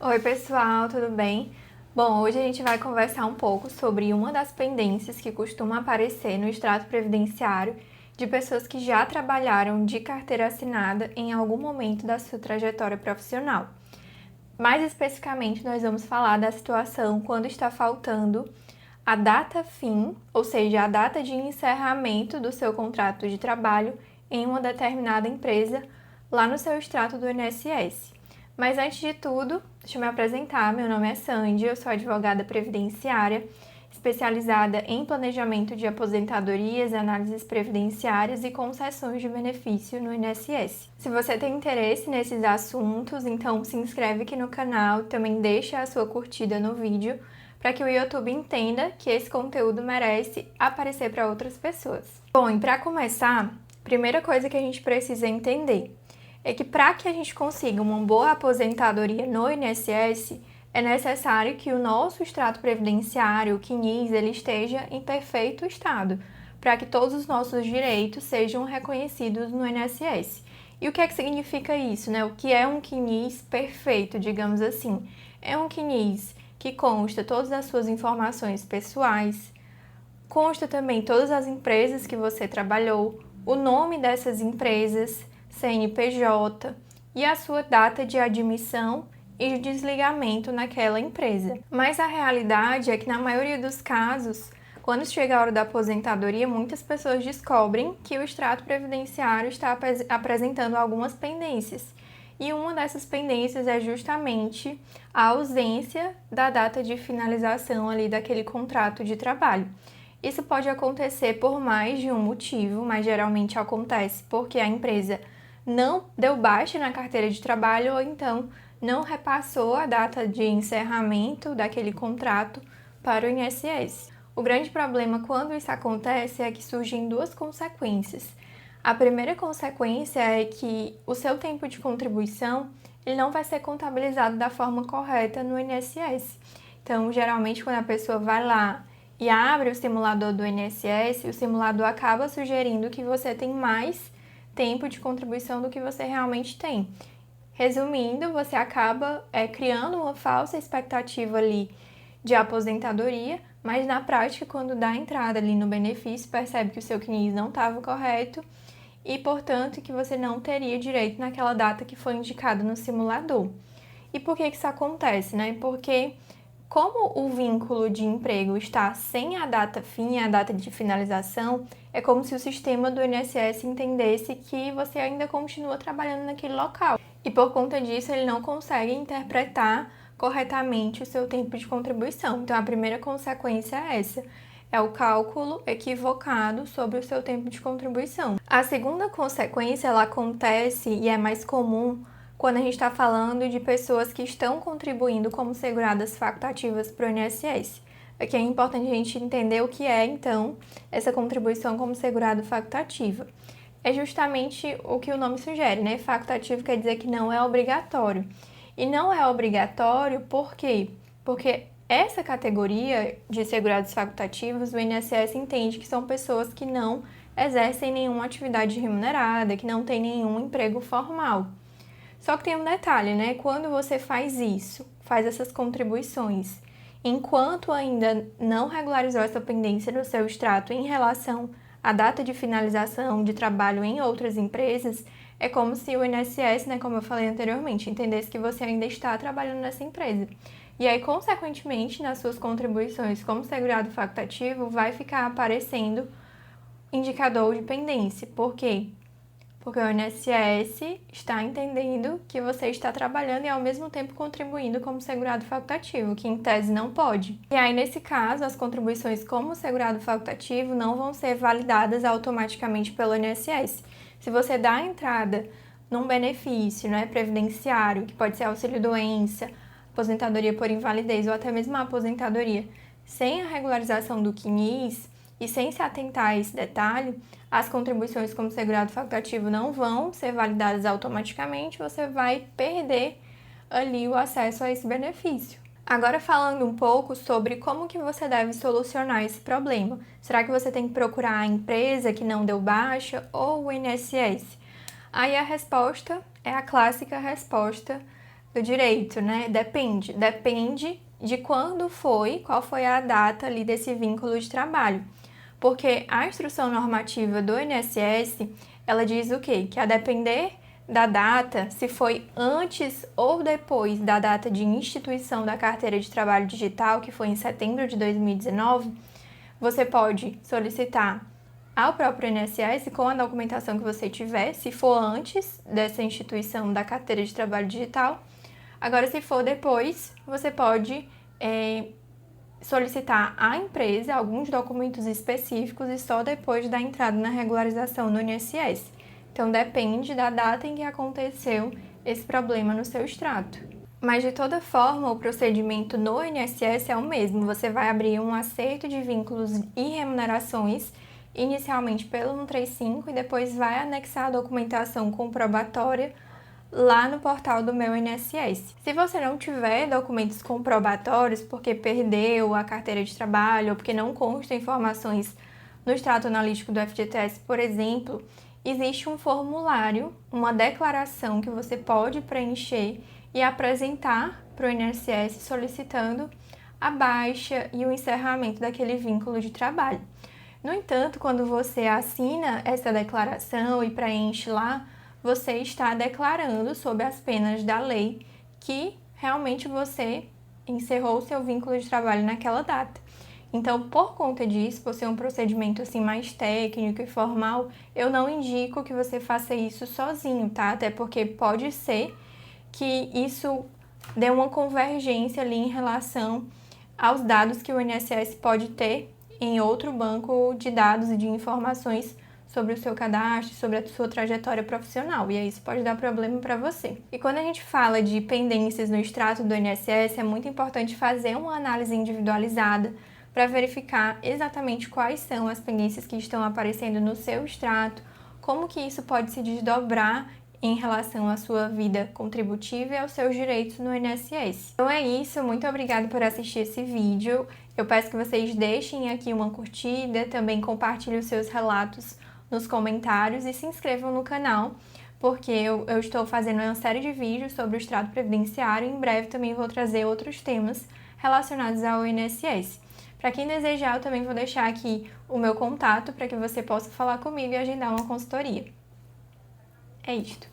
Oi, pessoal, tudo bem? Bom, hoje a gente vai conversar um pouco sobre uma das pendências que costuma aparecer no extrato previdenciário de pessoas que já trabalharam de carteira assinada em algum momento da sua trajetória profissional. Mais especificamente, nós vamos falar da situação quando está faltando a data fim, ou seja, a data de encerramento do seu contrato de trabalho em uma determinada empresa lá no seu extrato do INSS. Mas antes de tudo, deixa eu me apresentar. Meu nome é Sandy, eu sou advogada previdenciária, especializada em planejamento de aposentadorias, análises previdenciárias e concessões de benefício no INSS. Se você tem interesse nesses assuntos, então se inscreve aqui no canal, também deixa a sua curtida no vídeo, para que o YouTube entenda que esse conteúdo merece aparecer para outras pessoas. Bom, e para começar, a primeira coisa que a gente precisa entender é que para que a gente consiga uma boa aposentadoria no INSS, é necessário que o nosso extrato previdenciário, o CNIS, ele esteja em perfeito estado, para que todos os nossos direitos sejam reconhecidos no INSS. E o que é que significa isso, né? O que é um CNIS perfeito, digamos assim? É um CNIS que consta todas as suas informações pessoais, consta também todas as empresas que você trabalhou, o nome dessas empresas, CNPJ e a sua data de admissão e de desligamento naquela empresa. Mas a realidade é que na maioria dos casos, quando chega a hora da aposentadoria, muitas pessoas descobrem que o extrato previdenciário está apresentando algumas pendências. E uma dessas pendências é justamente a ausência da data de finalização ali daquele contrato de trabalho. Isso pode acontecer por mais de um motivo, mas geralmente acontece porque a empresa não deu baixa na carteira de trabalho ou então não repassou a data de encerramento daquele contrato para o INSS. O grande problema quando isso acontece é que surgem duas consequências. A primeira consequência é que o seu tempo de contribuição ele não vai ser contabilizado da forma correta no INSS. Então, geralmente, quando a pessoa vai lá e abre o simulador do INSS, o simulador acaba sugerindo que você tem mais tempo de contribuição do que você realmente tem. Resumindo, você acaba criando uma falsa expectativa ali de aposentadoria, mas na prática, quando dá entrada ali no benefício, percebe que o seu CNIS não estava correto e, portanto, que você não teria direito naquela data que foi indicada no simulador. E por que isso acontece, né? Porque como o vínculo de emprego está sem a data fim, a data de finalização, é como se o sistema do INSS entendesse que você ainda continua trabalhando naquele local. E por conta disso, ele não consegue interpretar corretamente o seu tempo de contribuição. Então, a primeira consequência é essa. É o cálculo equivocado sobre o seu tempo de contribuição. A segunda consequência, ela acontece e é mais comum quando a gente está falando de pessoas que estão contribuindo como seguradas facultativas para o INSS. Aqui é importante a gente entender o que é, então, essa contribuição como segurado facultativa. É justamente o que o nome sugere, né? Facultativo quer dizer que não é obrigatório. E não é obrigatório por quê? Porque essa categoria de segurados facultativos, o INSS entende que são pessoas que não exercem nenhuma atividade remunerada, que não têm nenhum emprego formal. Só que tem um detalhe, né? Quando você faz isso, faz essas contribuições, enquanto ainda não regularizou essa pendência do seu extrato em relação à data de finalização de trabalho em outras empresas, é como se o INSS, né, como eu falei anteriormente, entendesse que você ainda está trabalhando nessa empresa. E aí, consequentemente, nas suas contribuições como segurado facultativo, vai ficar aparecendo indicador de pendência. Por quê? Porque o INSS está entendendo que você está trabalhando e ao mesmo tempo contribuindo como segurado facultativo, que em tese não pode. E aí, nesse caso, as contribuições como segurado facultativo não vão ser validadas automaticamente pelo INSS. Se você dá a entrada num benefício, né, previdenciário, que pode ser auxílio-doença, aposentadoria por invalidez ou até mesmo a aposentadoria, sem a regularização do CNIS, e sem se atentar a esse detalhe, as contribuições como segurado facultativo não vão ser validadas automaticamente, você vai perder ali o acesso a esse benefício. Agora falando um pouco sobre como que você deve solucionar esse problema. Será que você tem que procurar a empresa que não deu baixa ou o INSS? Aí a resposta é a clássica resposta do direito, né? Depende. Depende de quando foi, qual foi a data ali desse vínculo de trabalho. Porque a instrução normativa do INSS, ela diz o quê? Que a depender da data, se foi antes ou depois da data de instituição da carteira de trabalho digital, que foi em setembro de 2019, você pode solicitar ao próprio INSS com a documentação que você tiver, se for antes dessa instituição da carteira de trabalho digital. Agora, se for depois, você pode solicitar à empresa alguns documentos específicos e só depois da entrada na regularização no INSS. Então, depende da data em que aconteceu esse problema no seu extrato. Mas, de toda forma, o procedimento no INSS é o mesmo. Você vai abrir um acerto de vínculos e remunerações, inicialmente pelo 135, e depois vai anexar a documentação comprobatória lá no portal do Meu INSS. Se você não tiver documentos comprobatórios porque perdeu a carteira de trabalho ou porque não constam informações no extrato analítico do FGTS, por exemplo, existe um formulário, uma declaração que você pode preencher e apresentar para o INSS solicitando a baixa e o encerramento daquele vínculo de trabalho. No entanto, quando você assina essa declaração e preenche lá, você está declarando sob as penas da lei que realmente você encerrou o seu vínculo de trabalho naquela data. Então, por conta disso, por ser um procedimento assim mais técnico e formal, eu não indico que você faça isso sozinho, tá? Até porque pode ser que isso dê uma convergência ali em relação aos dados que o INSS pode ter em outro banco de dados e de informações sobre o seu cadastro, sobre a sua trajetória profissional, e aí isso pode dar problema para você. E quando a gente fala de pendências no extrato do INSS, é muito importante fazer uma análise individualizada para verificar exatamente quais são as pendências que estão aparecendo no seu extrato, como que isso pode se desdobrar em relação à sua vida contributiva e aos seus direitos no INSS. Então é isso, muito obrigada por assistir esse vídeo. Eu peço que vocês deixem aqui uma curtida, também compartilhem os seus relatos nos comentários e se inscrevam no canal, porque eu estou fazendo uma série de vídeos sobre o extrato previdenciário e em breve também vou trazer outros temas relacionados ao INSS. Para quem desejar, eu também vou deixar aqui o meu contato para que você possa falar comigo e agendar uma consultoria. É isto.